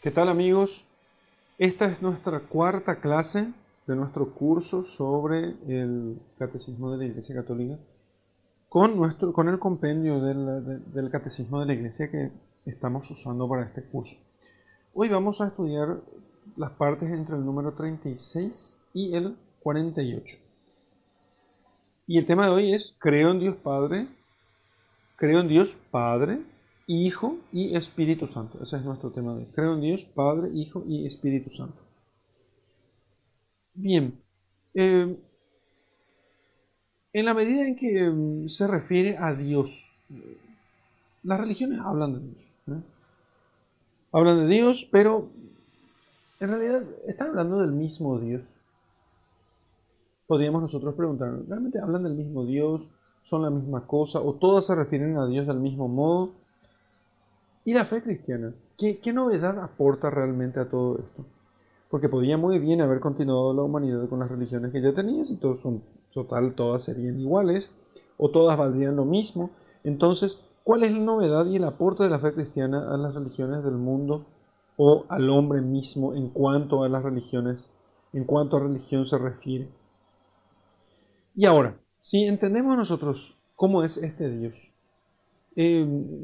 ¿Qué tal, amigos? Esta es nuestra cuarta clase de nuestro curso sobre el Catecismo de la Iglesia Católica con el compendio del Catecismo de la Iglesia que estamos usando para este curso. Hoy vamos a estudiar las partes entre el número 36 y el 48. Y el tema de hoy es: creo en Dios Padre, Hijo y Espíritu Santo. Ese es nuestro tema de hoy. Creo en Dios Padre, Hijo y Espíritu Santo. Bien, eh, en la medida en que se refiere a Dios, las religiones hablan de Dios, ¿no? Hablan de Dios, pero en realidad están hablando del mismo Dios. Podríamos nosotros preguntarnos, ¿realmente hablan del mismo Dios? ¿Son la misma cosa? ¿O todas se refieren a Dios del mismo modo? ¿Y la fe cristiana? ¿Qué novedad aporta realmente a todo esto? Porque podía muy bien haber continuado la humanidad con las religiones que ya tenía, si todos son, total, todas serían iguales, o todas valdrían lo mismo. Entonces, ¿cuál es la novedad y el aporte de la fe cristiana a las religiones del mundo o al hombre mismo en cuanto a las religiones, en cuanto a religión se refiere? Y ahora, si entendemos nosotros cómo es este Dios,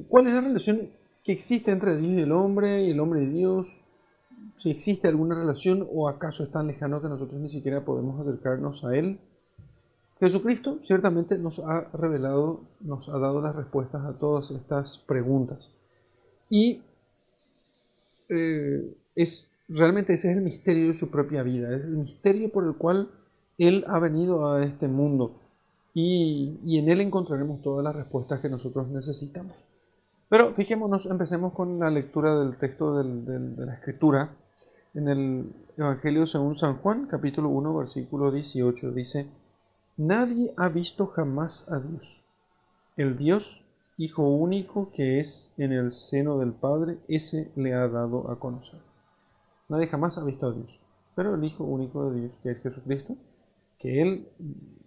¿cuál es la relación que existe entre Dios y el hombre y Dios? Si existe alguna relación o acaso es tan lejano que nosotros ni siquiera podemos acercarnos a Él. Jesucristo ciertamente nos ha revelado, nos ha dado las respuestas a todas estas preguntas. Y realmente ese es el misterio de su propia vida, es el misterio por el cual Él ha venido a este mundo. Y en Él encontraremos todas las respuestas que nosotros necesitamos. Pero fijémonos, empecemos con la lectura del texto de la Escritura. En el Evangelio según San Juan, capítulo 1, versículo 18, dice: Nadie ha visto jamás a Dios. El Dios, Hijo único que es en el seno del Padre, ese le ha dado a conocer. Nadie jamás ha visto a Dios. Pero el Hijo único de Dios, que es Jesucristo, que Él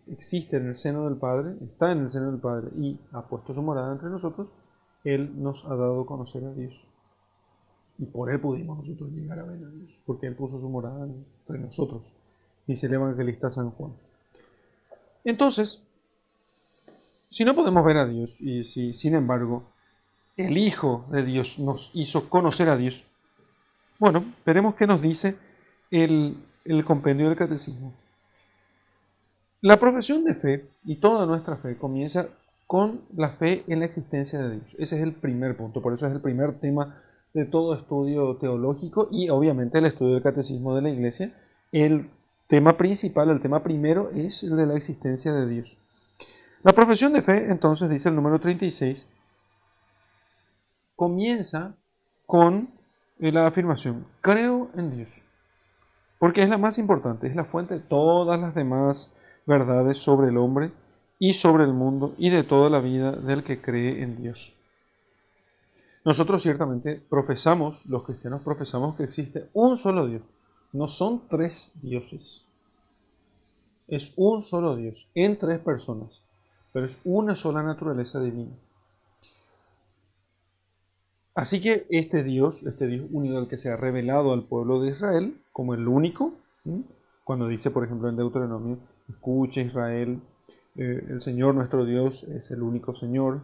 existe en el seno del Padre, está en el seno del Padre y ha puesto su morada entre nosotros, Él nos ha dado a conocer a Dios. Y por Él pudimos nosotros llegar a ver a Dios, porque Él puso su morada entre nosotros, dice el evangelista San Juan. Entonces, si no podemos ver a Dios, y si sin embargo el Hijo de Dios nos hizo conocer a Dios, bueno, veremos qué nos dice el compendio del Catecismo. La profesión de fe y toda nuestra fe comienza con la fe en la existencia de Dios. Ese es el primer punto, por eso es el primer tema de todo estudio teológico y obviamente el estudio del Catecismo de la Iglesia. El tema principal, el tema primero es el de la existencia de Dios. La profesión de fe, entonces, dice el número 36, comienza con la afirmación: creo en Dios, porque es la más importante, es la fuente de todas las demás verdades sobre el hombre y sobre el mundo y de toda la vida del que cree en Dios. Nosotros ciertamente profesamos, los cristianos profesamos que existe un solo Dios. No son tres dioses. Es un solo Dios, en tres personas, pero es una sola naturaleza divina. Así que este Dios único, el que se ha revelado al pueblo de Israel como el único, cuando dice, por ejemplo, en Deuteronomio: escucha, Israel, el Señor nuestro Dios es el único Señor.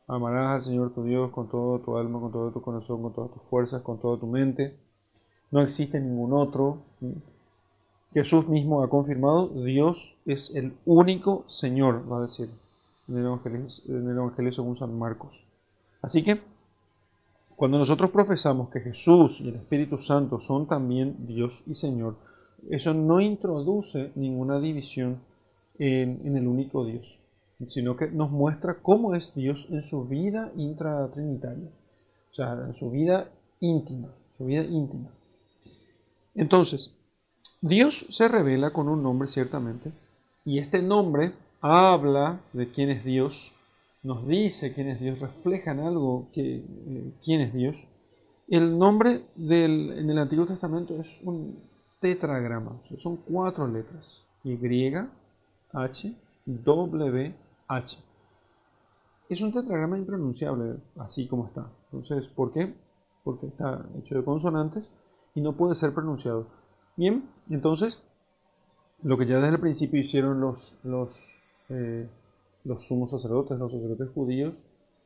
Amarás al Señor tu Dios con todo tu alma, con todo tu corazón, con todas tus fuerzas, con toda tu mente. No existe ningún otro. Jesús mismo ha confirmado: Dios es el único Señor, va a decir en el Evangelio según San Marcos. Así que, cuando nosotros profesamos que Jesús y el Espíritu Santo son también Dios y Señor, eso no introduce ninguna división en el único Dios, sino que nos muestra cómo es Dios en su vida intratrinitaria, o sea, en su vida íntima, Entonces, Dios se revela con un nombre ciertamente, y este nombre habla de quién es Dios, nos dice quién es Dios, refleja en algo quién es Dios. El nombre en el Antiguo Testamento es un tetragrama, o sea, son 4 letras: Y, H, W, H. Es un tetragrama impronunciable, así como está. Entonces, ¿por qué? porque está hecho de consonantes y no puede ser pronunciado. Bien, entonces, lo que ya desde el principio hicieron los sumos sacerdotes, los sacerdotes judíos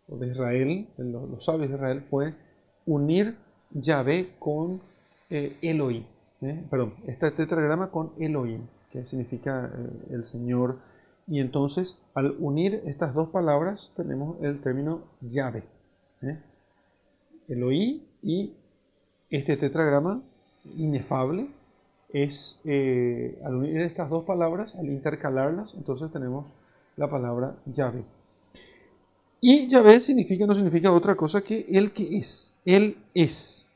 o de Israel, los sabios de Israel, fue unir Yahvé con Elohim. Perdón, este tetragrama con Elohim, que significa el Señor. Y entonces, al unir estas dos palabras, tenemos el término Yahvé. Elohim y este tetragrama inefable es, al unir estas dos palabras, al intercalarlas, entonces tenemos la palabra Yahvé. Y Yahvé no significa otra cosa que el que es. Él es.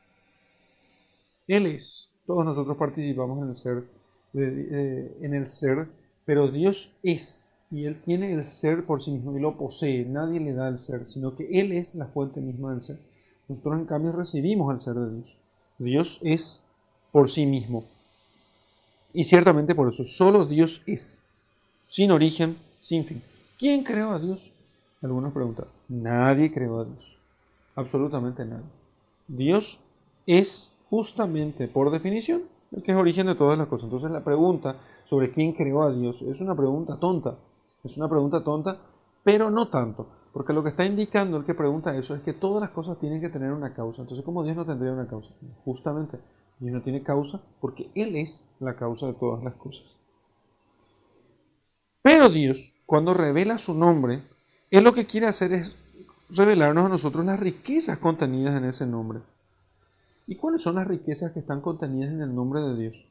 Él es. Todos nosotros participamos en el ser, pero Dios es. Y Él tiene el ser por sí mismo y lo posee. Nadie le da el ser, sino que Él es la fuente misma del ser. Nosotros en cambio recibimos el ser de Dios. Dios es por sí mismo. Y ciertamente por eso, solo Dios es. Sin origen, sin fin. ¿Quién creó a Dios? Algunos preguntan. Nadie creó a Dios. Absolutamente nadie. Dios es justamente, por definición, el que es origen de todas las cosas. Entonces la pregunta sobre quién creó a Dios es una pregunta tonta. Es una pregunta tonta, pero no tanto. Porque lo que está indicando el que pregunta eso es que todas las cosas tienen que tener una causa. Entonces, ¿cómo Dios no tendría una causa? Justamente, Dios no tiene causa porque Él es la causa de todas las cosas. Pero Dios, cuando revela su nombre, Él lo que quiere hacer es revelarnos a nosotros las riquezas contenidas en ese nombre. ¿Y cuáles son las riquezas que están contenidas en el nombre de Dios?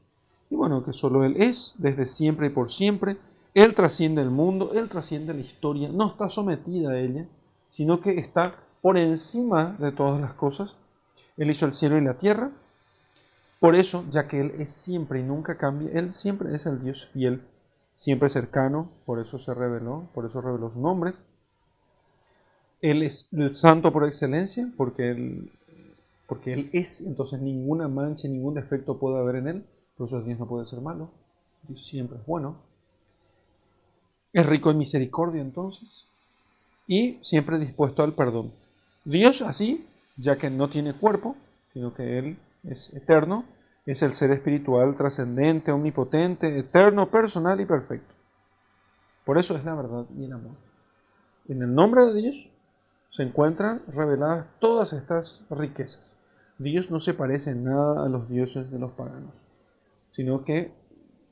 Y bueno, que solo Él es, desde siempre y por siempre. Él trasciende el mundo, Él trasciende la historia, no está sometida a ella, sino que está por encima de todas las cosas. Él hizo el cielo y la tierra. Por eso, ya que Él es siempre y nunca cambia, Él siempre es el Dios fiel, siempre cercano, por eso se reveló, por eso reveló su nombre. Él es el santo por excelencia, porque Él es, entonces ninguna mancha, ningún defecto puede haber en Él, por eso Dios no puede ser malo, Dios siempre es bueno. Es rico en misericordia entonces, y siempre dispuesto al perdón. Dios así, ya que no tiene cuerpo, sino que Él es eterno, es el ser espiritual, trascendente, omnipotente, eterno, personal y perfecto. Por eso es la verdad y el amor. En el nombre de Dios se encuentran reveladas todas estas riquezas. Dios no se parece en nada a los dioses de los paganos, sino que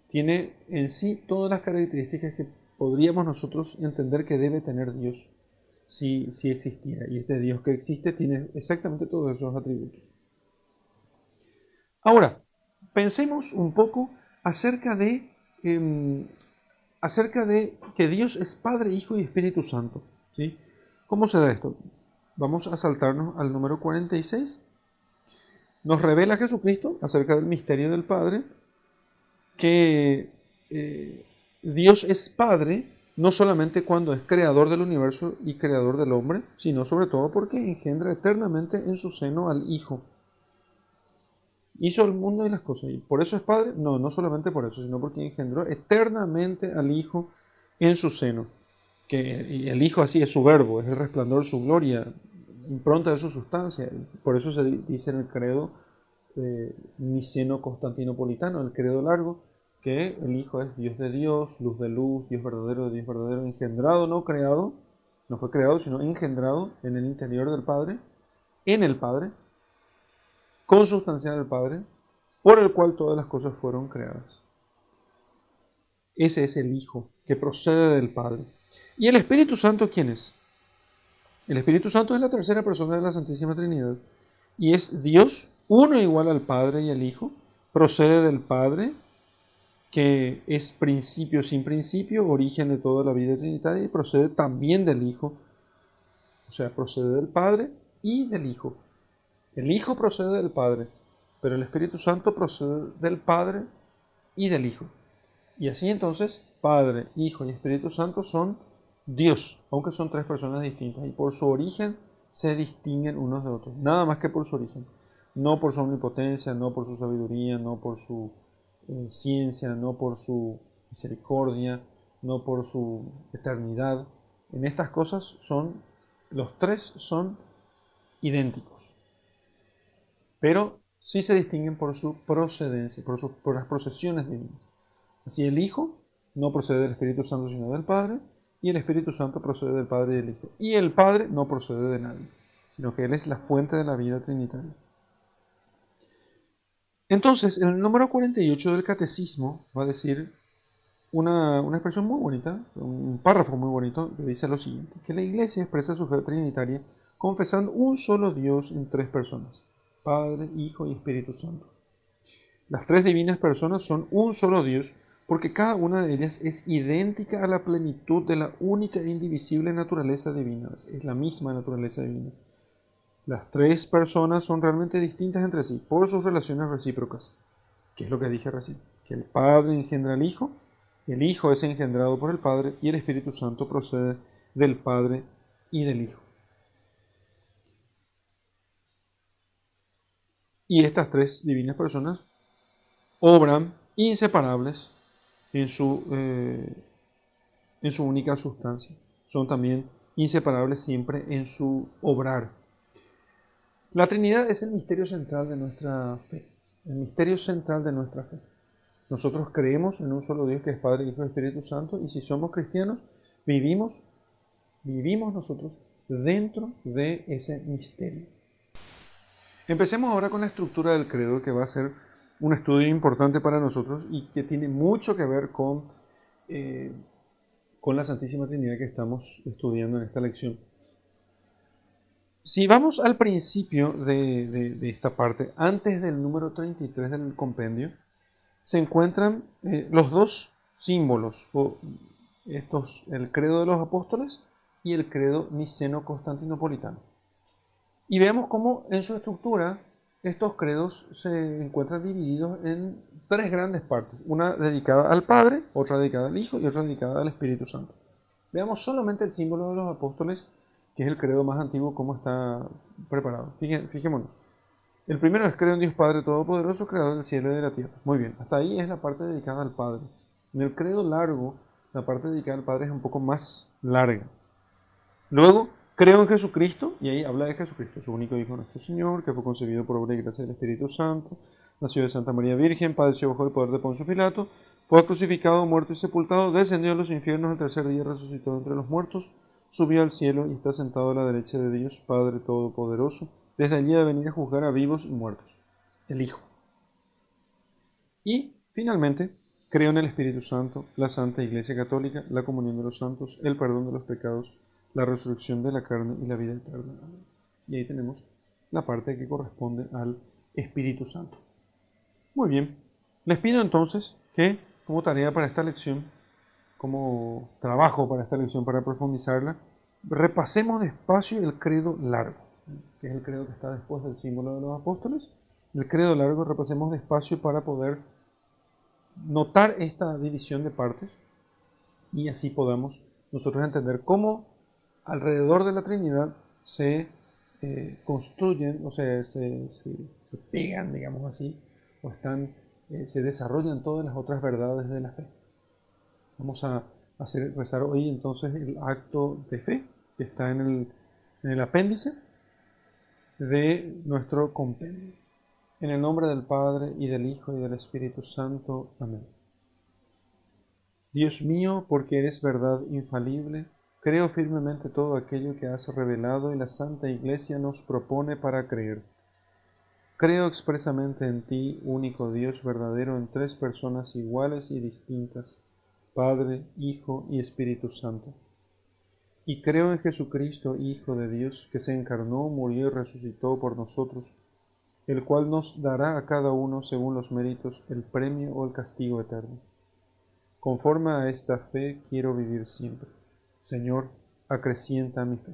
tiene en sí todas las características que podríamos nosotros entender que debe tener Dios si existiera. Y este Dios que existe tiene exactamente todos esos atributos. Ahora, pensemos un poco acerca de que Dios es Padre, Hijo y Espíritu Santo. ¿Sí? ¿Cómo se da esto? Vamos a saltarnos al número 46. Nos revela Jesucristo acerca del misterio del Padre, que Dios es Padre no solamente cuando es creador del universo y creador del hombre, sino sobre todo porque engendra eternamente en su seno al Hijo. Hizo el mundo y las cosas. ¿Y por eso es Padre? No, no solamente por eso, sino porque engendró eternamente al Hijo en su seno. Y el Hijo así es su verbo, es el resplandor de su gloria, impronta de su sustancia. Por eso se dice en el credo niceno-constantinopolitano, el credo largo, que el Hijo es Dios de Dios, luz de luz, Dios verdadero de Dios verdadero, engendrado, no creado, no fue creado, sino engendrado en el interior del Padre, en el Padre, consustancial del Padre, por el cual todas las cosas fueron creadas. Ese es el Hijo, que procede del Padre. ¿Y el Espíritu Santo quién es? El Espíritu Santo es la tercera persona de la Santísima Trinidad y es Dios, uno igual al Padre y al Hijo, procede del Padre, que es principio sin principio, origen de toda la vida trinitaria, y procede también del Hijo, o sea, procede del Padre y del Hijo. El Hijo procede del Padre, pero el Espíritu Santo procede del Padre y del Hijo. Y así entonces, Padre, Hijo y Espíritu Santo son Dios, aunque son tres personas distintas, y por su origen se distinguen unos de otros, nada más que por su origen, no por su omnipotencia, no por su sabiduría, no por su ciencia, no por su misericordia, no por su eternidad. En estas cosas los tres son idénticos. pero sí se distinguen por su procedencia, por las procesiones divinas. Así el Hijo no procede del Espíritu Santo sino del Padre, y el Espíritu Santo procede del Padre y del Hijo. Y el Padre no procede de nadie, sino que Él es la fuente de la vida trinitaria. Entonces, el número 48 del Catecismo va a decir una expresión muy bonita, un párrafo muy bonito, que dice lo siguiente, que la Iglesia expresa su fe trinitaria confesando un solo Dios en tres personas, Padre, Hijo y Espíritu Santo. Las tres divinas personas son un solo Dios porque cada una de ellas es idéntica a la plenitud de la única e indivisible naturaleza divina, es la misma naturaleza divina. Las tres personas son realmente distintas entre sí por sus relaciones recíprocas, que es lo que dije recién, que el Padre engendra al Hijo, el Hijo es engendrado por el Padre y el Espíritu Santo procede del Padre y del Hijo. Y estas tres divinas personas obran inseparables en su única sustancia. Son también inseparables siempre en su obrar. La Trinidad es el misterio central de nuestra fe. El misterio central de nuestra fe. Nosotros creemos en un solo Dios que es Padre, Hijo y Espíritu Santo, y si somos cristianos, vivimos nosotros dentro de ese misterio. Empecemos ahora con la estructura del credo, que va a ser un estudio importante para nosotros y que tiene mucho que ver con la Santísima Trinidad que estamos estudiando en esta lección. Si vamos al principio de esta parte, antes del número 33 del compendio, se encuentran los dos símbolos, el credo de los apóstoles y el credo niceno-constantinopolitano. Y vemos cómo en su estructura estos credos se encuentran divididos en tres grandes partes, una dedicada al Padre, otra dedicada al Hijo y otra dedicada al Espíritu Santo. Veamos solamente el símbolo de los apóstoles, que es el credo más antiguo, cómo está preparado. Fijémonos. El primero es creo en Dios Padre Todopoderoso, creador del cielo y de la tierra. Muy bien, hasta ahí es la parte dedicada al Padre. En el credo largo, la parte dedicada al Padre es un poco más larga. Luego, creo en Jesucristo, y ahí habla de Jesucristo, su único Hijo nuestro Señor, que fue concebido por obra y gracia del Espíritu Santo, nació de Santa María Virgen, padeció bajo el poder de Poncio Pilato, fue crucificado, muerto y sepultado, descendió a los infiernos, el tercer día resucitó entre los muertos, subió al cielo y está sentado a la derecha de Dios, Padre Todopoderoso, desde allí ha venido a juzgar a vivos y muertos, el Hijo. Y, finalmente, creo en el Espíritu Santo, la Santa Iglesia Católica, la comunión de los santos, el perdón de los pecados, la resurrección de la carne y la vida eterna. Y ahí tenemos la parte que corresponde al Espíritu Santo. Muy bien, les pido entonces que, como tarea para esta lección, como trabajo para esta lección, para profundizarla, repasemos despacio el credo largo, que es el credo que está después del símbolo de los apóstoles. El credo largo repasemos despacio para poder notar esta división de partes y así podamos nosotros entender cómo alrededor de la Trinidad se construyen, o sea, se pegan, digamos así, o se desarrollan todas las otras verdades de la fe. Vamos a rezar hoy entonces el acto de fe que está en el apéndice de nuestro compendio. En el nombre del Padre, y del Hijo, y del Espíritu Santo. Amén. Dios mío, porque eres verdad infalible, creo firmemente todo aquello que has revelado y la Santa Iglesia nos propone para creer. Creo expresamente en ti, único Dios verdadero, en tres personas iguales y distintas, Padre, Hijo y Espíritu Santo. Y creo en Jesucristo, Hijo de Dios, que se encarnó, murió y resucitó por nosotros, el cual nos dará a cada uno, según los méritos, el premio o el castigo eterno. Conforme a esta fe quiero vivir siempre. Señor, acrecienta mi fe.